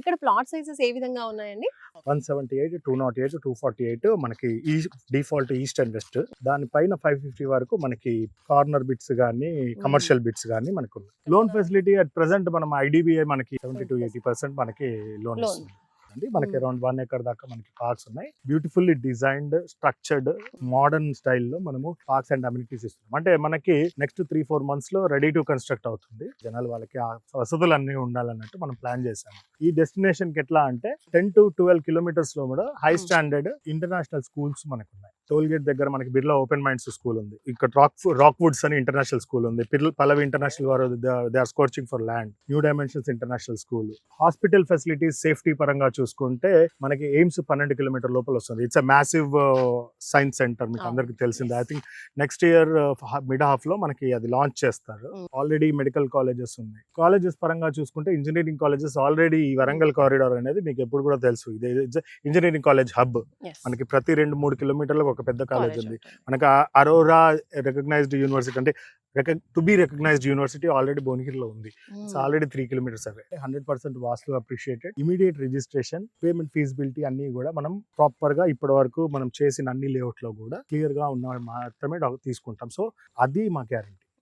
ఇక్కడ plot sizes ఏ విధంగా ఉన్నాయండి? 178, 208, 248 మనకి ఈ డిఫాల్ట్ ఈస్ట్ అండ్ వెస్ట్. దానిపైన 550 వరకు మనకి కార్నర్ బిట్స్ గానీ కమర్షియల్ బిట్స్ గానీ మనకు ఉన్నాయి. లోన్ ఫెసిలిటీ అట్ ప్రెసెంట్ మనం ఐడిబిఐ మనకి 70 to 80% మనకి లోన్ ఇస్తుంది. మనకి అరౌండ్ 1 acre దాకా మనకి పార్క్స్ ఉన్నాయి. బ్యూటిఫుల్లీ డిజైన్డ్, స్ట్రక్చర్డ్, మోడర్న్ స్టైల్లో మనము పార్క్స్ అండ్ అమ్యూనిటీస్ ఇస్తున్నాం. అంటే మనకి నెక్స్ట్ 3-4 months లో రెడీ టు కన్స్ట్రక్ట్ అవుతుంది. జనాలు వాళ్ళకి ఆ వసతులు అన్ని ఉండాలన్నట్టు మనం ప్లాన్ చేశాము. ఈ డెస్టినేషన్ కి ఎట్లా అంటే 10 to 12 kilometers లో కూడా హై స్టాండర్డ్ ఇంటర్నేషనల్ స్కూల్స్ మనకు ఉన్నాయి. టోల్ గేట్ దగ్గర మనకి బిర్లా ఓపెన్ మైండ్స్ స్కూల్ ఉంది. ఇక్కడ రాక్ వుడ్స్ అని ఇంటర్నేషనల్ స్కూల్ ఉంది. పల్లవి ఇంటర్నేషనల్ వారు they are scorching for land. New dimensions international school. Hospital facilities safety పరంగా చూసుకుంటే మనకి ఎయిమ్స్ 12 kilometers లోపల వస్తుంది. It's a massive science centre, మీకు అందరికి తెలిసిందే. I think next year mid half లో మనకి అది లాంచ్ చేస్తారు. ఆల్రెడీ మెడికల్ కాలేజెస్ ఉన్నాయి. కాలేజెస్ పరంగా చూసుకుంటే ఇంజనీరింగ్ కాలేజెస్ ఆల్రెడీ ఈ వరంగల్ కారిడార్ అనేది మీకు ఎప్పుడు కూడా తెలుసు. ఇది ఇంజనీరింగ్ కాలేజ్ హబ్. మనకి ప్రతి 2-3 kilometers ఒక పెద్ద కాలేజ్ ఉంది. మనకి అరోరా రికగ్నైజ్డ్ యూనివర్సిటీ, అంటే to be recognised university already భువనగిరిలో ఉంది. It's already 3 kilometers away. 100% వాస్తు appreciated. Immediate registration, payment feasibility అన్ని కూడా మనం ప్రాపర్ గా ఇప్పటి వరకు మనం చేసిన అన్ని లేఅవుట్ లో కూడా క్లియర్ గా ఉన్న మాత్రమే తీసుకుంటాం. సో అది మా గ్యారంటీ.